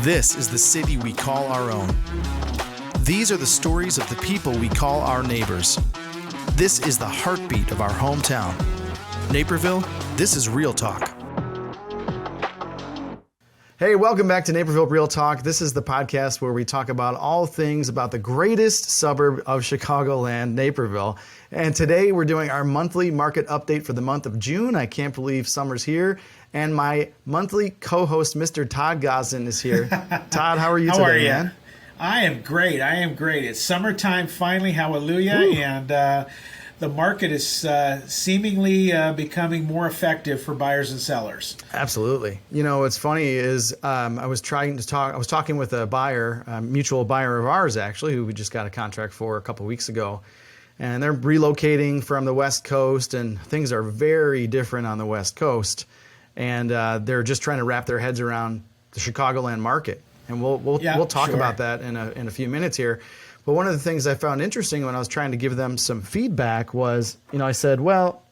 This is the city we call our own. These are the stories of the people we call our neighbors. This is the heartbeat of our hometown. Naperville, this is Real Talk. Hey, welcome back to Naperville Real Talk. This is the podcast where we talk about all things about the greatest suburb of Chicagoland, Naperville. And today we're doing our monthly market update for the month of June. I can't believe summer's here. And my monthly co-host, Mr. Todd Gosden, is here. Todd, how are you today, How are you? man? I am great. It's summertime finally, hallelujah. Woo. And the market is seemingly becoming more effective for buyers and sellers. Absolutely. You know, what's funny is I was talking with a buyer, a mutual buyer of ours, actually, who we just got a contract for a couple weeks ago. And they're relocating from the West Coast, and things are very different on the West Coast. And they're just trying to wrap their heads around the Chicagoland market. And we'll talk about that in a few minutes here. But one of the things I found interesting when I was trying to give them some feedback was, I said, well,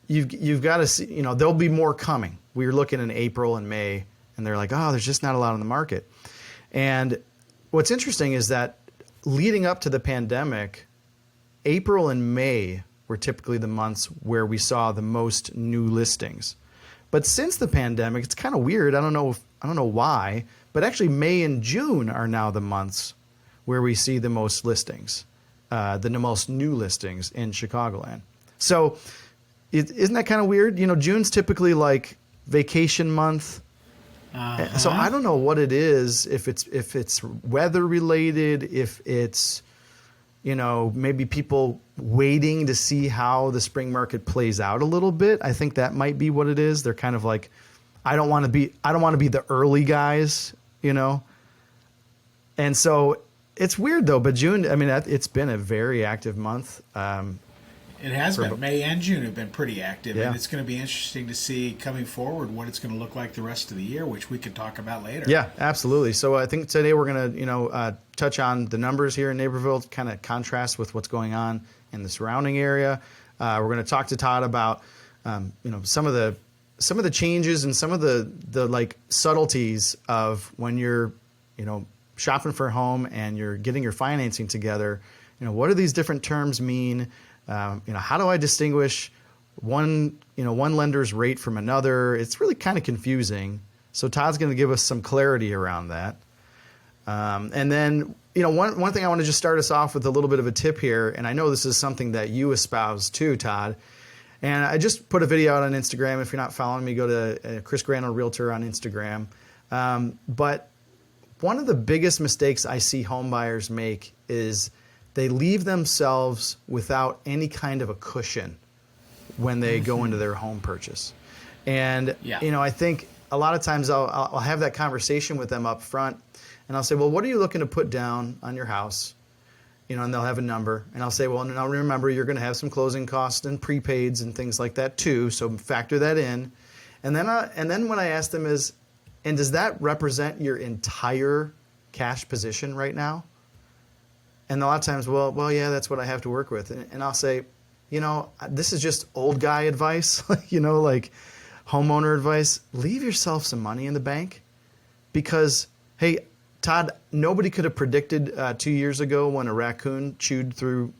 you've got to see, there'll be more coming. We were looking in April and May, and they're like, oh, there's just not a lot on the market. And what's interesting is that leading up to the pandemic, April and May were typically the months where we saw the most new listings. But since the pandemic, it's kind of weird. I don't know why, but actually May and June are now the months where we see the most listings, the most new listings in Chicagoland. So isn't that kind of weird? June's typically like vacation month. Uh-huh. So I don't know what it is, if it's weather related, if it's, maybe people waiting to see how the spring market plays out a little bit. I think that might be what it is. They're kind of like, I don't want to be the early guys, And so it's weird though, but June, it's been a very active month. It has been. May and June have been pretty active, yeah. And it's going to be interesting to see coming forward what it's going to look like the rest of the year, which we could talk about later. Yeah, absolutely. So I think today we're going to, touch on the numbers here in Naperville, kind of contrast with what's going on in the surrounding area. We're going to talk to Todd about, some of the changes and some of the like subtleties of when you're, shopping for a home and you're getting your financing together. What do these different terms mean? How do I distinguish one lender's rate from another? It's really kind of confusing. So Todd's going to give us some clarity around that. And then, one thing I want to just start us off with a little bit of a tip here. And I know this is something that you espouse too, Todd. And I just put a video out on Instagram. If you're not following me, go to Grano Realtor on Instagram. But one of the biggest mistakes I see home buyers make is they leave themselves without any kind of a cushion when they go into their home purchase. And, I think a lot of times I'll have that conversation with them up front, and I'll say, well, what are you looking to put down on your house? And they'll have a number. And I'll say, well, now remember, you're going to have some closing costs and prepaids and things like that too, so factor that in. And then what I ask them is, and does that represent your entire cash position right now? And a lot of times, well, yeah, that's what I have to work with. And I'll say, this is just old guy advice, like homeowner advice. Leave yourself some money in the bank because, hey, Todd, nobody could have predicted 2 years ago when a raccoon chewed through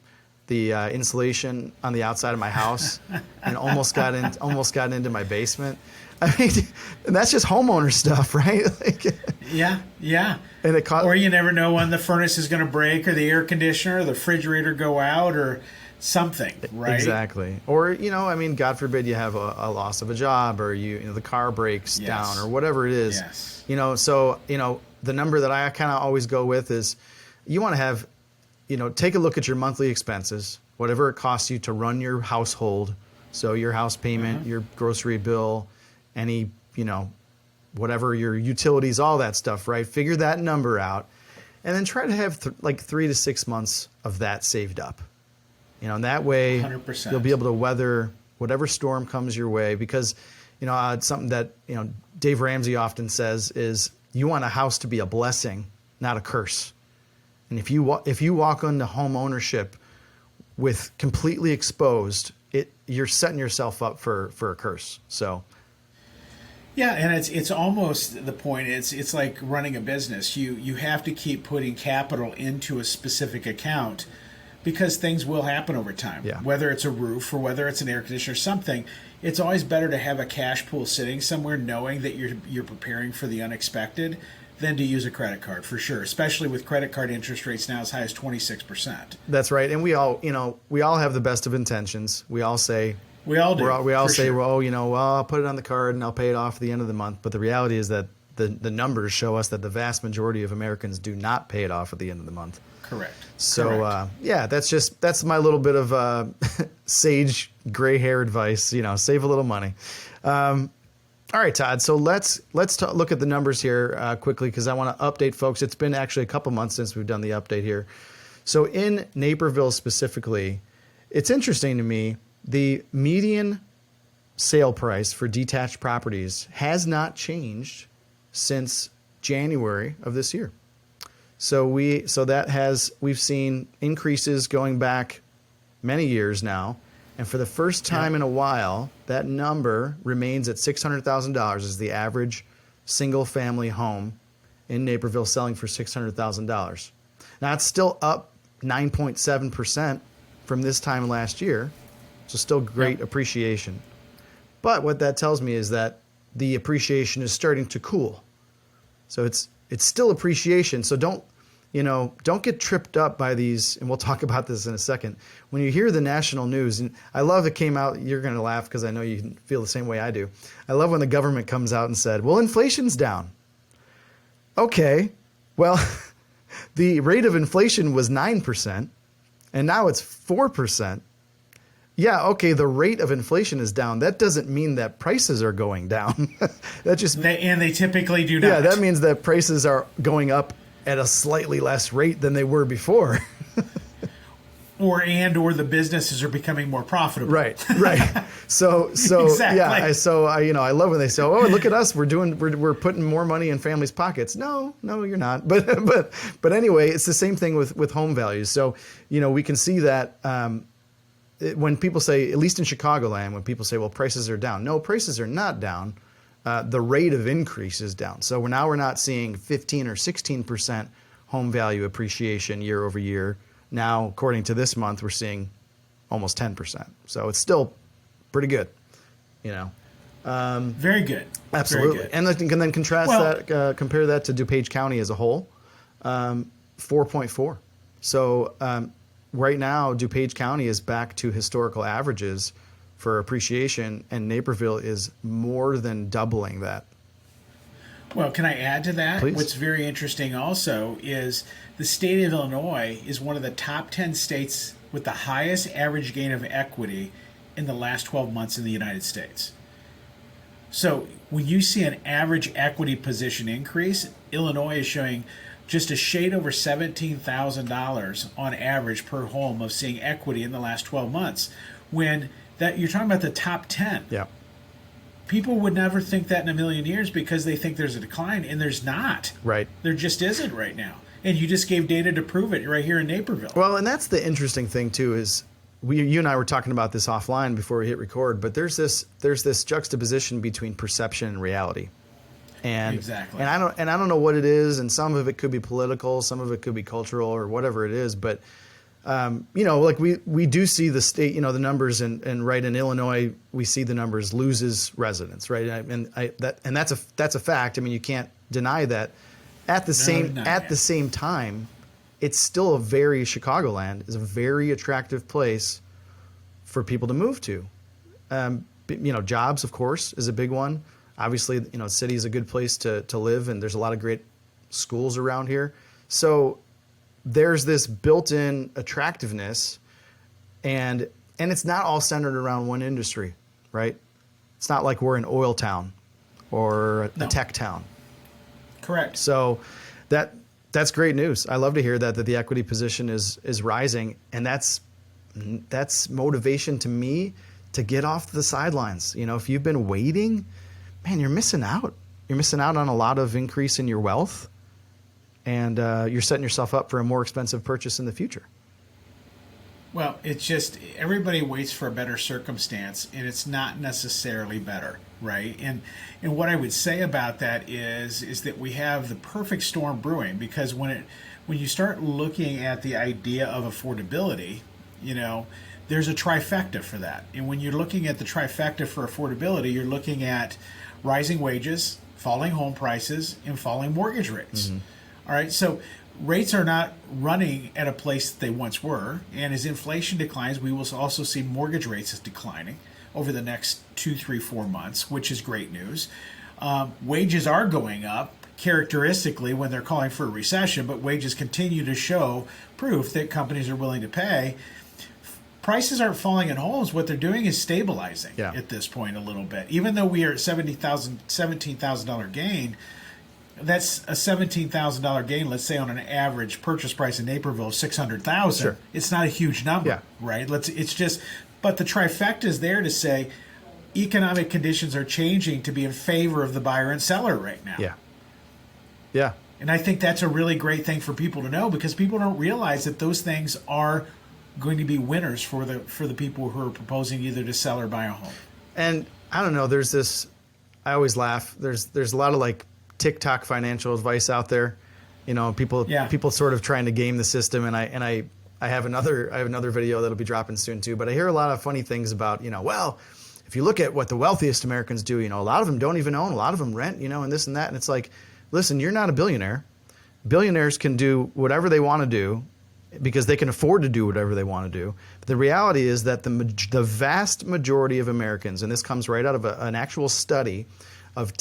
the insulation on the outside of my house and almost got into my basement. And that's just homeowner stuff, right? Yeah. And or you never know when the furnace is going to break, or the air conditioner, or the refrigerator go out, or something, right? Exactly. Or God forbid you have a loss of a job, or the car breaks down, or whatever it is. Yes. So the number that I kind of always go with is, you want to have, take a look at your monthly expenses, whatever it costs you to run your household. So your house payment, your grocery bill, any, whatever your utilities, all that stuff, right? Figure that number out, and then try to have 3 to 6 months of that saved up. And that way 100%. You'll be able to weather whatever storm comes your way. Because, it's something that, Dave Ramsey often says is, you want a house to be a blessing, not a curse. And if you walk into home ownership with completely exposed, you're setting yourself up for a curse. So Yeah, and it's almost the point. It's like running a business. You have to keep putting capital into a specific account because things will happen over time. Yeah. Whether it's a roof or whether it's an air conditioner or something, it's always better to have a cash pool sitting somewhere knowing that you're preparing for the unexpected than to use a credit card for sure, especially with credit card interest rates now as high as 26%. That's right. And we all have the best of intentions. We all say, We all do. we all for say, sure. well, I'll put it on the card and I'll pay it off at the end of the month. But the reality is that the numbers show us that the vast majority of Americans do not pay it off at the end of the month. Correct. So Correct. that's my little bit of sage gray hair advice. Save a little money. All right, Todd. So let's look at the numbers here quickly because I want to update folks. It's been actually a couple months since we've done the update here. So in Naperville specifically, it's interesting to me. The median sale price for detached properties has not changed since January of this year. So we've seen increases going back many years now. And for the first time in a while, that number remains at $600,000 as the average single family home in Naperville selling for $600,000. Now it's still up 9.7% from this time last year. So still great appreciation. But what that tells me is that the appreciation is starting to cool. So it's still appreciation. So don't get tripped up by these, and we'll talk about this in a second. When you hear the national news, and I love it came out, you're going to laugh because I know you feel the same way I do. I love when the government comes out and said, well, inflation's down. Okay, well, the rate of inflation was 9%, and now it's 4%. Yeah, okay, the rate of inflation is down. That doesn't mean that prices are going down. That just And they typically do not. Yeah, that means that prices are going up at a slightly less rate than they were before. or the businesses are becoming more profitable. Right. So Exactly. yeah. I love when they say, "Oh, look at us, we're putting more money in families' pockets." No, you're not. But anyway, it's the same thing with home values. So we can see that when people say, at least in Chicagoland, when people say, "Well, prices are down," no, prices are not down. The rate of increase is down. So we're not seeing 15 or 16% home value appreciation year over year. Now, according to this month, we're seeing almost 10%. So it's still pretty good, Very good. Absolutely. Very good. And then you can then compare that to DuPage County as a whole, 4.4. So right now, DuPage County is back to historical averages for appreciation, and Naperville is more than doubling that. Well, can I add to that? Please. What's very interesting also is the state of Illinois is one of the top 10 states with the highest average gain of equity in the last 12 months in the United States. So when you see an average equity position increase, Illinois is showing just a shade over $17,000 on average per home of seeing equity in the last 12 months. When that you're talking about the top 10. Yeah. People would never think that in a million years because they think there's a decline, and there's not. Right. There just isn't right now. And you just gave data to prove it right here in Naperville. Well, and that's the interesting thing too is you and I were talking about this offline before we hit record, but there's this juxtaposition between perception and reality. And Exactly. And I don't know what it is, and some of it could be political, some of it could be cultural or whatever it is, but like we do see the state, the numbers, and right in Illinois, we see the numbers loses residents, right? And that's a fact. I mean, you can't deny that. At the same time, it's still Chicagoland is a very attractive place for people to move to. Jobs, of course, is a big one. Obviously, city is a good place to live, and there's a lot of great schools around here. So there's this built-in attractiveness, and it's not all centered around one industry, right? It's not like we're an oil town or a tech town. Correct. So that's great news. I love to hear that the equity position is rising, and that's motivation to me to get off the sidelines. If you've been waiting, man, you're missing out. You're missing out on a lot of increase in your wealth. And you're setting yourself up for a more expensive purchase in the future. Well, it's just everybody waits for a better circumstance, and it's not necessarily better. right? And what I would say about that is that we have the perfect storm brewing, because when you start looking at the idea of affordability, there's a trifecta for that. And when you're looking at the trifecta for affordability, you're looking at rising wages, falling home prices, and falling mortgage rates. All right, so rates are not running at a place that they once were, and as inflation declines, we will also see mortgage rates as declining over the next 2, 3, 4 months, which is great news. Wages are going up characteristically when they're calling for a recession, but wages continue to show proof that companies are willing to pay. Prices aren't falling in homes. What they're doing is stabilizing at this point a little bit. Even though we are at $17,000 gain, that's a $17,000 gain, let's say on an average purchase price in Naperville of $600,000. Sure. It's not a huge number, right? It's just, but the trifecta is there to say economic conditions are changing to be in favor of the buyer and seller right now. Yeah. And I think that's a really great thing for people to know, because people don't realize that those things are going to be winners for the people who are proposing either to sell or buy a home. And I don't know, there's this, I always laugh, there's a lot of like TikTok financial advice out there, people sort of trying to game the system, and I have another video that'll be dropping soon too, but I hear a lot of funny things about, well, if you look at what the wealthiest Americans do, a lot of them don't even own, a lot of them rent, and this and that, and it's like, listen, you're not a billionaire. Billionaires can do whatever they want to do because they can afford to do whatever they want to do. But the reality is that the vast majority of Americans, and this comes right out of an actual study of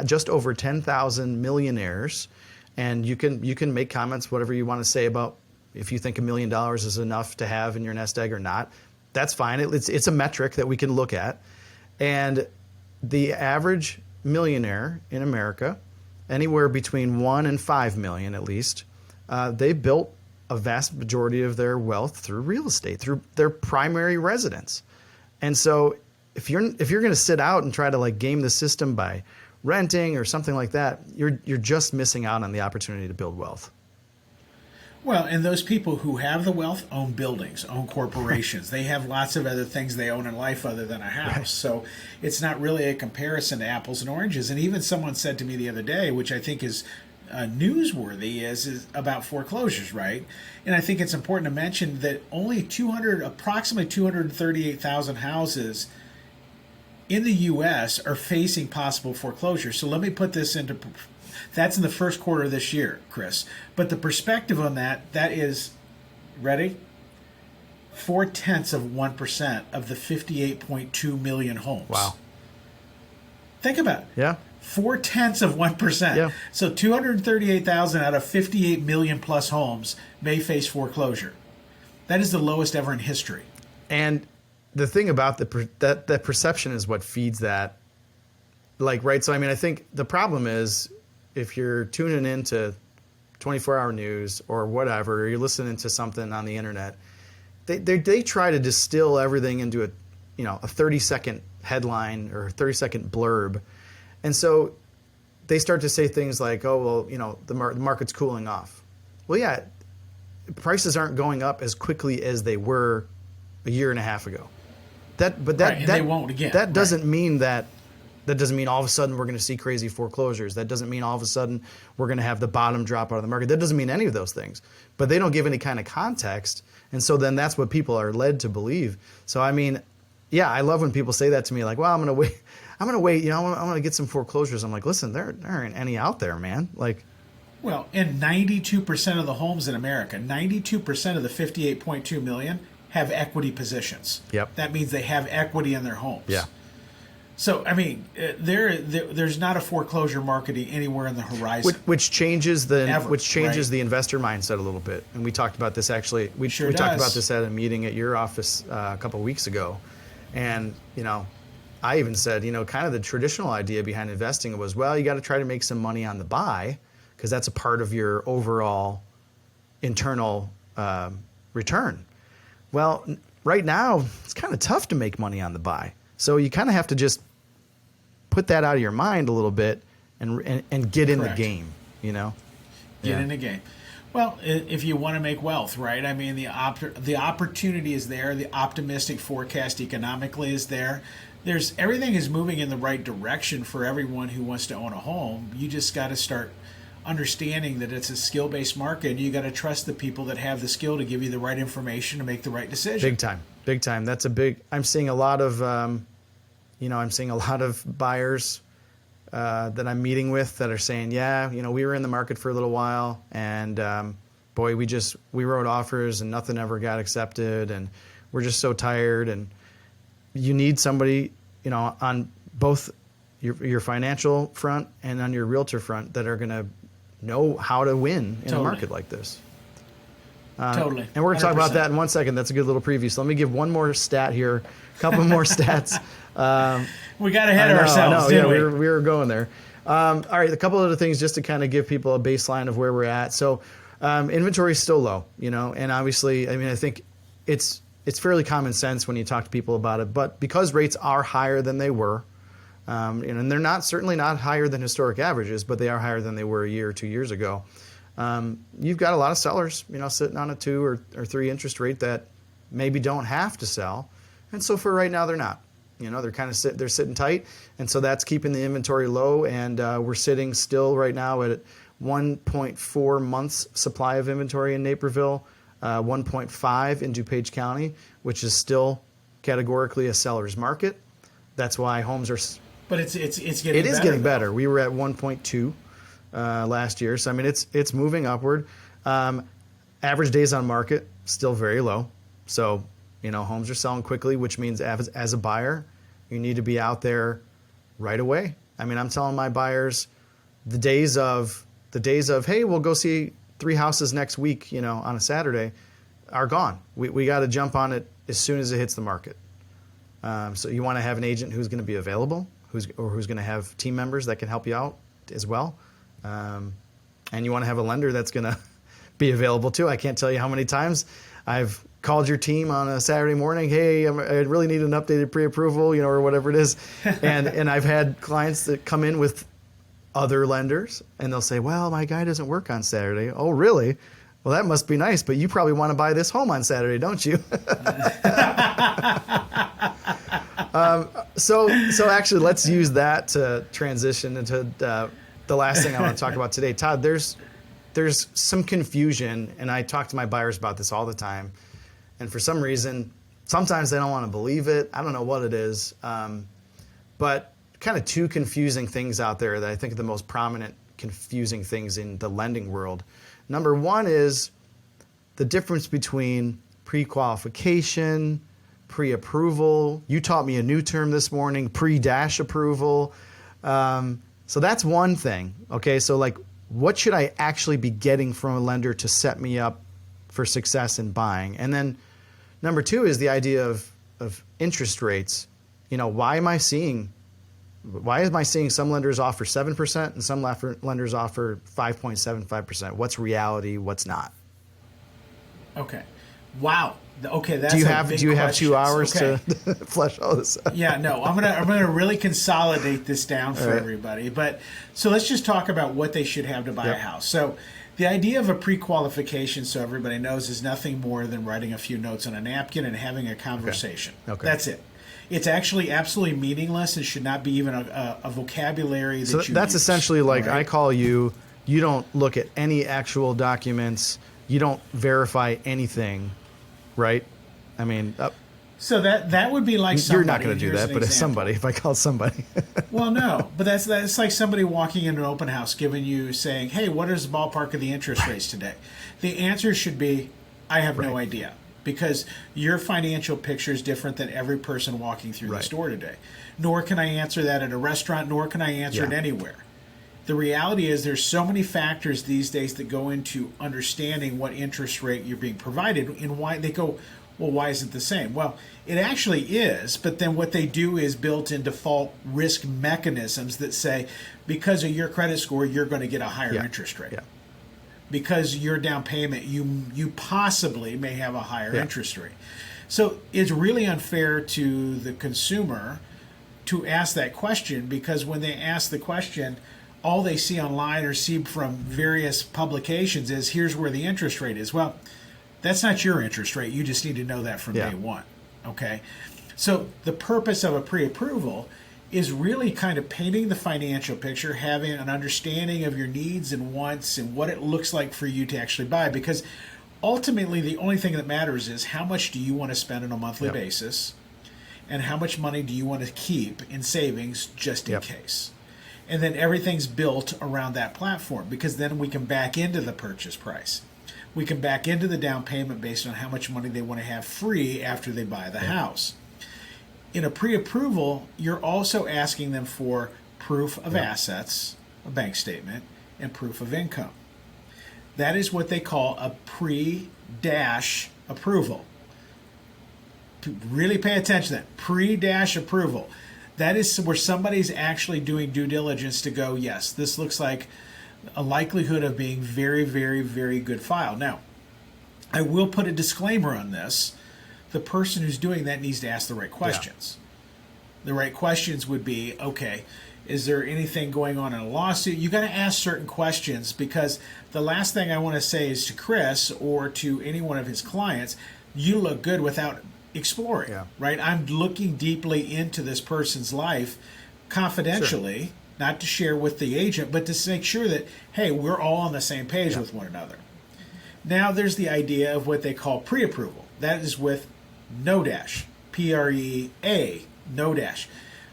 just over 10,000 millionaires, and you can make comments whatever you want to say about if you think $1 million is enough to have in your nest egg or not. That's fine. It's a metric that we can look at. And the average millionaire in America, anywhere between 1 and 5 million at least, they built a vast majority of their wealth through real estate, through their primary residence. And so if you're going to sit out and try to like game the system by renting or something like that, you're just missing out on the opportunity to build wealth. Well, and those people who have the wealth own buildings, own corporations. They have lots of other things they own in life other than a house. Right. So it's not really a comparison to apples and oranges. And even someone said to me the other day, which I think is newsworthy, is about foreclosures, right? And I think it's important to mention that only approximately 238,000 houses in the U.S. are facing possible foreclosure. So let me put this into, that's in the first quarter of this year, Chris. But the perspective on that is, ready? 0.4% of the 58.2 million homes. Wow. Think about it. Yeah. 0.4%. Yeah. So 238,000 out of 58 million plus homes may face foreclosure. That is the lowest ever in history. And the thing about that perception is what feeds that. Like, right. So, I mean, I think the problem is if you're tuning into 24-hour news or whatever, or you're listening to something on the internet, they try to distill everything into a 30-second headline or a 30-second blurb. And so they start to say things like, oh, well, the market's cooling off. Well, yeah, prices aren't going up as quickly as they were a year and a half ago. They won't again. That doesn't mean that doesn't mean all of a sudden we're going to see crazy foreclosures. That doesn't mean all of a sudden we're going to have the bottom drop out of the market. That doesn't mean any of those things. But they don't give any kind of context. And so then that's what people are led to believe. So, I mean, yeah, I love when people say that to me, like, well, I'm going to wait. I'm going to get some foreclosures. I'm like, listen, there aren't any out there, man. Like, well, and 92% of the homes in America, 92% of the 58.2 million have equity positions. Yep. That means they have equity in their homes. Yeah. So, I mean, there's not a foreclosure market anywhere in the horizon. Which changes the investor mindset a little bit. And we talked about this actually. We talked about this at a meeting at your office a couple of weeks ago. And, I even said, kind of the traditional idea behind investing was, well, you got to try to make some money on the buy because that's a part of your overall internal return. Well, right now, it's kind of tough to make money on the buy. So you kind of have to just put that out of your mind a little bit and get in the game, Get in the game. Well, if you want to make wealth, right? I mean, the opportunity is there. The optimistic forecast economically is there. everything is moving in the right direction for everyone who wants to own a home. You just got to start understanding that it's a skill-based market. You got to trust the people that have the skill to give you the right information to make the right decision. Big time. That's a big. I'm seeing a lot of, buyers that I'm meeting with that are saying, yeah, we were in the market for a little while, and boy, we wrote offers and nothing ever got accepted, and we're just so tired. And you need somebody, on both your financial front and on your realtor front that are going to know how to win in a market like this. Totally. And we're going to talk about that in 1 second. That's a good little preview. So let me give one more stat here, a couple more stats. We got ahead of ourselves, didn't we? We were going there. All right, a couple other things just to kind of give people a baseline of where we're at. So inventory is still low, and obviously, I think it's fairly common sense when you talk to people about it. But because rates are higher than they were, and they're certainly not higher than historic averages, but they are higher than they were a year or 2 years ago. You've got a lot of sellers, sitting on a 2 or 3 interest rate that maybe don't have to sell, and so for right now they're not. They're kind of they're sitting tight, and so that's keeping the inventory low. And we're sitting still right now at 1.4 months supply of inventory in Naperville, 1.5 in DuPage County, which is still categorically a seller's market. That's why homes are. But it's getting. It is getting better. We were at 1.2 last year, so it's moving upward. Average days on market still very low, so homes are selling quickly, which means as a buyer, you need to be out there right away. I'm telling my buyers, the days of hey, we'll go see 3 houses next week, on a Saturday, are gone. We got to jump on it as soon as it hits the market. So you want to have an agent who's going to be available, who's going to have team members that can help you out as well. And you want to have a lender that's going to be available too. I can't tell you how many times I've called your team on a Saturday morning. Hey, I really need an updated pre-approval, or whatever it is. And I've had clients that come in with other lenders and they'll say, well, my guy doesn't work on Saturday. Oh, really? Well, that must be nice, but you probably want to buy this home on Saturday, don't you? So actually, let's use that to transition into the last thing I want to talk about today. Todd, there's some confusion, and I talk to my buyers about this all the time. And for some reason, sometimes they don't want to believe it. I don't know what it is. But kind of 2 confusing things out there that I think are the most prominent confusing things in the lending world. Number 1 is the difference between pre-qualification, pre-approval. You taught me a new term this morning, pre-dash approval. So that's one thing. Okay, so what should I actually be getting from a lender to set me up for success in buying? And then number 2 is the idea of interest rates. Why am I seeing some lenders offer 7% and some lenders offer 5.75%? What's reality? What's not? Okay. Wow. Okay, that's do you big have 2 hours to flesh all this out? Yeah, no. I'm gonna really consolidate this down for everybody. But so let's just talk about what they should have to buy a house. So the idea of a pre-qualification, so everybody knows, is nothing more than writing a few notes on a napkin and having a conversation. Okay. That's it. It's actually absolutely meaningless. It should not be even a vocabulary that you that's use. Essentially like, right? I call you. You don't look at any actual documents. You don't verify anything, right? So that would be like somebody. You're not going to do that, but if I call somebody. Well, no, but that's like somebody walking into an open house saying, hey, what is the ballpark of the interest rates today? The answer should be, I have no idea, because your financial picture is different than every person walking through the store today. Nor can I answer that at a restaurant, nor can I answer it anywhere. The reality is there's so many factors these days that go into understanding what interest rate you're being provided and why they go, well, why is it the same? Well, it actually is, but then what they do is built in default risk mechanisms that say, because of your credit score, you're going to get a higher interest rate. Yeah. Because your down payment, you possibly may have a higher interest rate. So it's really unfair to the consumer to ask that question, because when they ask the question, all they see online or see from various publications is, here's where the interest rate is. Well, that's not your interest rate. You just need to know that from day one. Okay. So the purpose of a pre-approval is really kind of painting the financial picture, having an understanding of your needs and wants and what it looks like for you to actually buy. Because ultimately, the only thing that matters is how much do you want to spend on a monthly basis, and how much money do you want to keep in savings just in case. And then everything's built around that platform, because then we can back into the purchase price. We can back into the down payment based on how much money they want to have free after they buy the house. In a pre-approval, you're also asking them for proof of assets, a bank statement, and proof of income. That is what they call a pre-dash approval. Really pay attention to that. Pre-dash approval. That is where somebody's actually doing due diligence to go, yes, this looks like a likelihood of being very, very, very good file. Now, I will put a disclaimer on this. The person who's doing that needs to ask the right questions. The right questions would be, okay, is there anything going on in a lawsuit? You got to ask certain questions, because the last thing I want to say is to Chris or to any one of his clients, you look good without exploring, right? I'm looking deeply into this person's life confidentially, not to share with the agent, but to make sure that, hey, we're all on the same page with one another. Now there's the idea of what they call pre-approval. That is with no dash, P-R-E-A, no dash.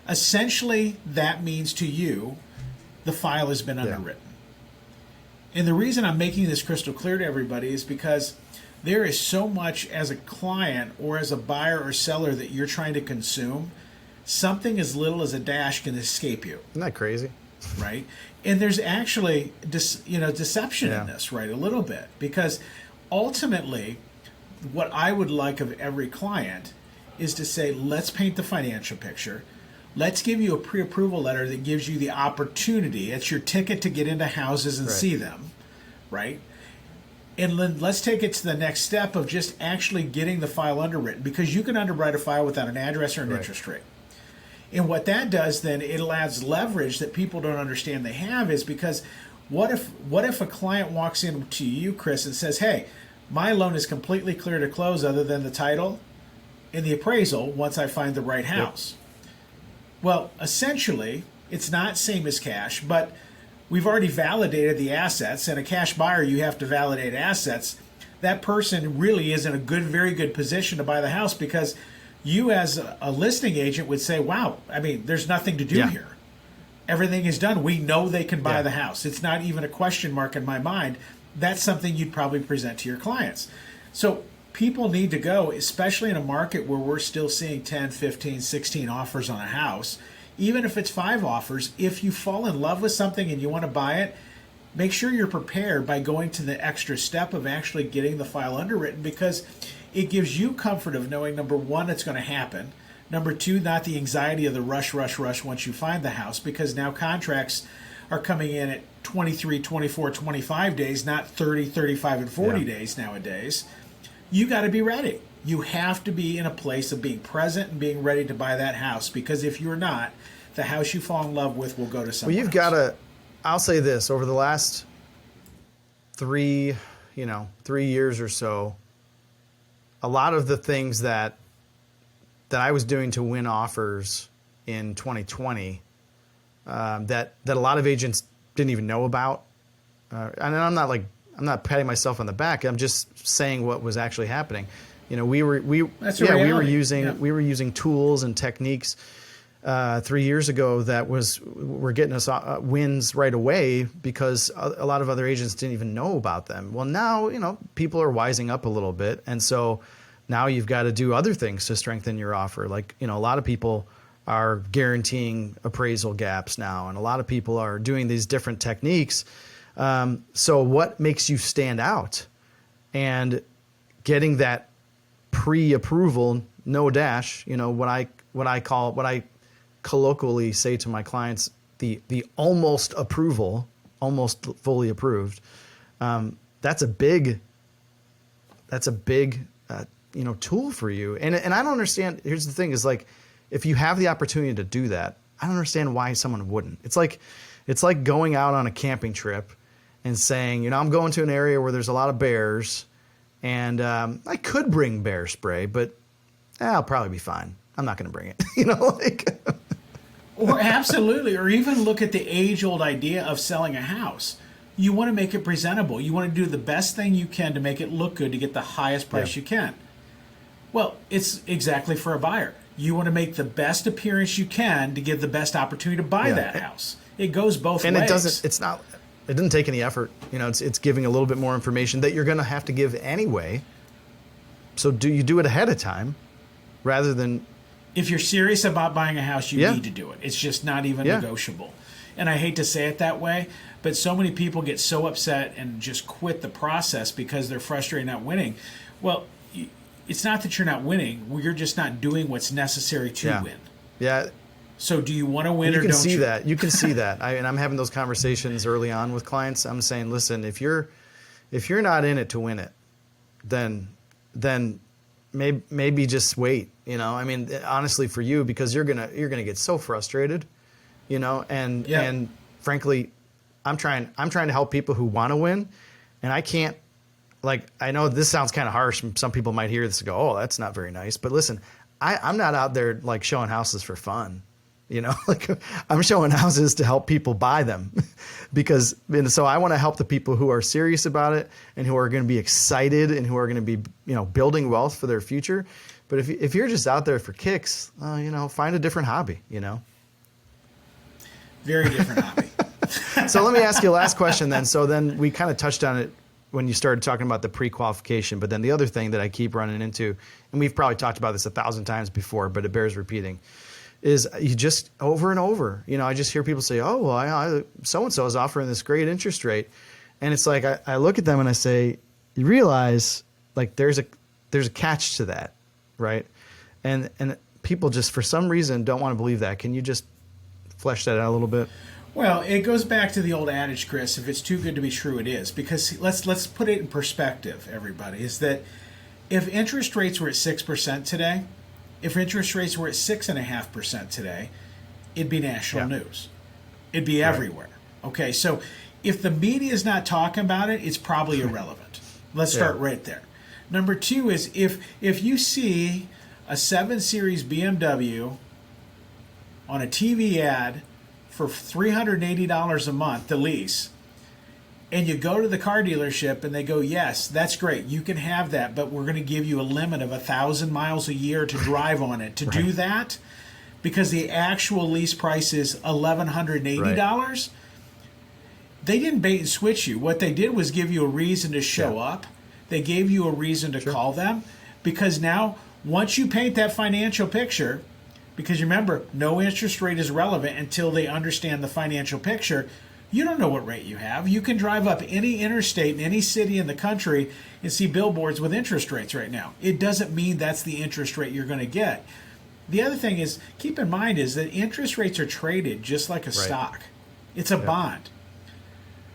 Essentially, that means to you, the file has been underwritten. And the reason I'm making this crystal clear to everybody is because there is so much as a client or as a buyer or seller that you're trying to consume, something as little as a dash can escape you. Isn't that crazy? Right? And there's actually deception in this, right? A little bit. Because ultimately, what I would like of every client is to say, let's paint the financial picture. Let's give you a pre-approval letter that gives you the opportunity. It's your ticket to get into houses and see them, right? And then let's take it to the next step of just actually getting the file underwritten, because you can underwrite a file without an address or an interest rate. And what that does then, it allows leverage that people don't understand they have, is because what if a client walks in to you, Chris, and says, hey, my loan is completely clear to close other than the title and the appraisal once I find the right house. Well, essentially, it's not same as cash, but we've already validated the assets, and a cash buyer, you have to validate assets. That person really is in a very good position to buy the house, because you as a listing agent would say, wow, I mean, there's nothing to do here. Everything is done. We know they can buy the house. It's not even a question mark in my mind. That's something you'd probably present to your clients. So people need to go, especially in a market where we're still seeing 10, 15, 16 offers on a house. Even if it's 5 offers, if you fall in love with something and you want to buy it, make sure you're prepared by going to the extra step of actually getting the file underwritten, because it gives you comfort of knowing, number one, it's going to happen. Number two, not the anxiety of the rush once you find the house, because now contracts are coming in at 23, 24, 25 days, not 30, 35, and 40 days nowadays. You got to be ready. You have to be in a place of being present and being ready to buy that house, because if you're not, the house you fall in love with will go to someone else. Well, you've got to, I'll say this, over the last 3 years or so, a lot of the things that I was doing to win offers in 2020 that a lot of agents didn't even know about. And I'm not patting myself on the back. I'm just saying what was actually happening. We were using tools and techniques 3 years ago that were getting us wins right away, because a lot of other agents didn't even know about them. Well, now, people are wising up a little bit. And so now you've got to do other things to strengthen your offer. Like, a lot of people are guaranteeing appraisal gaps now, and a lot of people are doing these different techniques. So what makes you stand out? And getting that pre-approval, no dash, what I colloquially say to my clients, the almost approval, almost fully approved. That's a big tool for you. And I don't understand. Here's the thing is, like, if you have the opportunity to do that, I don't understand why someone wouldn't. It's like going out on a camping trip and saying, I'm going to an area where there's a lot of bears, and I could bring bear spray, but I'll probably be fine. I'm not going to bring it. You know, like. Or absolutely, or even look at the age-old idea of selling a house. You want to make it presentable. You want to do the best thing you can to make it look good to get the highest price you can. Well, it's exactly for a buyer. You want to make the best appearance you can to give the best opportunity to buy that house. It goes both ways. And it doesn't take any effort. You know, it's giving a little bit more information that you're going to have to give anyway. So you do it ahead of time rather than. If you're serious about buying a house, you need to do it. It's just not even negotiable. And I hate to say it that way, but so many people get so upset and just quit the process because they're frustrated not winning. Well, it's not that you're not winning. You're just not doing what's necessary to win. Yeah. So do you want to win or don't you? You can see that. You can see that. And I'm having those conversations early on with clients. I'm saying, listen, if you're not in it to win it, then maybe just wait. You know, I mean, honestly, for you, because you're gonna get so frustrated, you know, and frankly, I'm trying to help people who want to win, and I can't. Like, I know this sounds kind of harsh, and some people might hear this and go, "Oh, that's not very nice." But listen, I'm not out there like showing houses for fun, you know. Like, I'm showing houses to help people buy them, so I want to help the people who are serious about it and who are going to be excited and who are going to be, you know, building wealth for their future. But if you're just out there for kicks, you know, find a different hobby, you know. Very different hobby. So let me ask you a last question then. So then we kind of touched on it when you started talking about the pre-qualification, but then the other thing that I keep running into, and we've probably talked about this 1,000 times before, but it bears repeating, is you just over and over, you know, I just hear people say, oh, well, so-and-so is offering this great interest rate. And it's like, I look at them and I say, you realize like there's a catch to that, right? And people just, for some reason, don't want to believe that. Can you just flesh that out a little bit? Well, it goes back to the old adage, Chris, if it's too good to be true, it is. Because let's put it in perspective, everybody, is that if interest rates were at 6% today, if interest rates were at 6.5% today, it'd be national news. It'd be everywhere. Okay, so if the media is not talking about it, it's probably irrelevant. Let's start right there. Number two is if you see a 7 Series BMW on a TV ad for $380 a month, the lease, and you go to the car dealership and they go, yes, that's great, you can have that, but we're going to give you a limit of 1,000 miles a year to drive on it. To do that, because the actual lease price is $1,180, they didn't bait and switch you. What they did was give you a reason to show up. They gave you a reason to call them, because now once you paint that financial picture, because remember, no interest rate is relevant until they understand the financial picture. You don't know what rate you have. You can drive up any interstate in any city in the country and see billboards with interest rates right now. It doesn't mean that's the interest rate you're going to get. The other thing is, keep in mind, is that interest rates are traded just like a stock. It's a bond.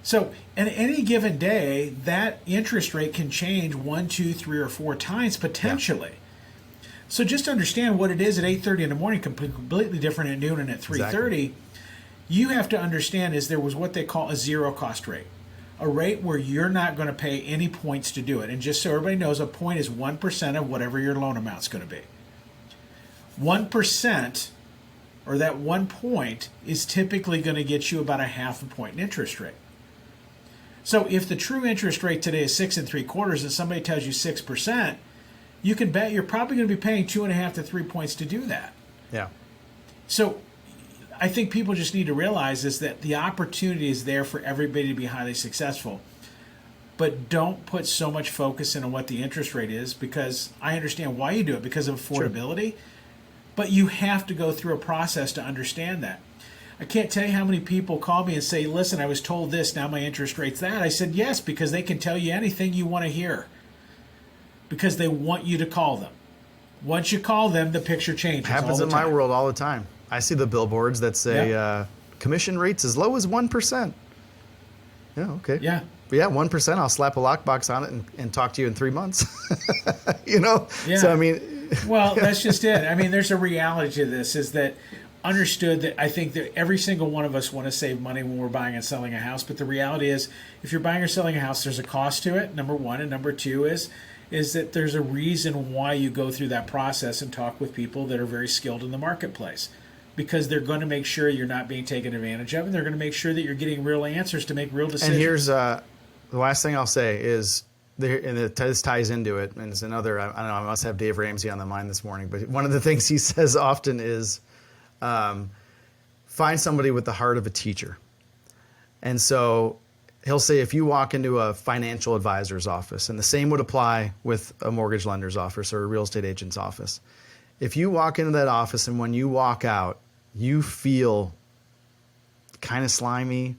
So at any given day, that interest rate can change 1, 2, 3, or 4 times potentially. So just understand what it is at 8:30 in the morning, completely different at noon and at 3:30. Exactly. You have to understand is there was what they call a zero cost rate, a rate where you're not going to pay any points to do it. And just so everybody knows, a point is 1% of whatever your loan amount's going to be. 1%, or that 1 point, is typically going to get you about a half a point in interest rate. So if the true interest rate today is 6 3/4 and somebody tells you 6%, you can bet you're probably going to be paying 2.5 to 3 points to do that. Yeah. So I think people just need to realize is that the opportunity is there for everybody to be highly successful. But don't put so much focus in on what the interest rate is, because I understand why you do it, because of affordability. But you have to go through a process to understand that. I can't tell you how many people call me and say, listen, I was told this, now my interest rate's that. I said, yes, because they can tell you anything you want to hear, because they want you to call them. Once you call them, the picture changes. Happens in my world all the time. I see the billboards that say commission rates as low as 1%. Yeah, okay. Yeah. But yeah, 1%, I'll slap a lockbox on it and talk to you in 3 months. You know? Yeah. So, I mean... Well, that's just it. I mean, there's a reality to this, is that understood that I think that every single one of us want to save money when we're buying and selling a house. But the reality is, if you're buying or selling a house, there's a cost to it, number one. And number two is, is that there's a reason why you go through that process and talk with people that are very skilled in the marketplace, because they're going to make sure you're not being taken advantage of, and they're going to make sure that you're getting real answers to make real decisions. And here's the last thing I'll say is, this ties into it, and it's another, I don't know, I must have Dave Ramsey on the mind this morning, but one of the things he says often is find somebody with the heart of a teacher. And so he'll say, if you walk into a financial advisor's office, and the same would apply with a mortgage lender's office or a real estate agent's office, if you walk into that office and when you walk out, you feel kind of slimy,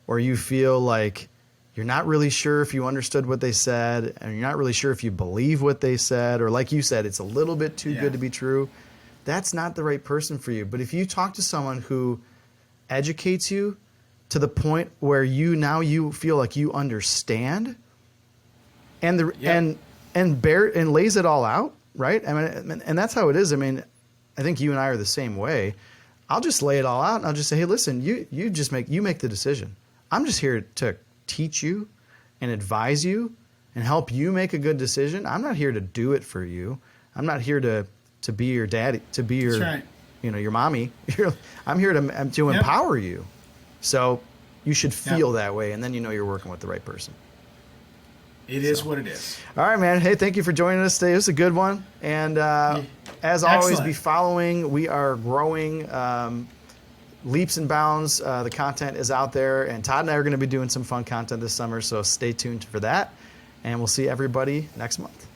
or you feel like you're not really sure if you understood what they said, and you're not really sure if you believe what they said, or like you said, it's a little bit too good to be true, that's not the right person for you. But if you talk to someone who educates you to the point where you feel like you understand, and and lays it all out, right? I mean, and that's how it is. I mean, I think you and I are the same way. I'll just lay it all out, and I'll just say, hey, listen, you make the decision. I'm just here to teach you and advise you and help you make a good decision. I'm not here to do it for you. I'm not here to be your daddy, to be your, right. Your mommy. I'm here to empower you. So you should feel that way, and then you're working with the right person. It is what it is. All right, man. Hey, thank you for joining us today. It was a good one. And as always, be following. We are growing leaps and bounds. The content is out there. And Todd and I are going to be doing some fun content this summer, so stay tuned for that. And we'll see everybody next month.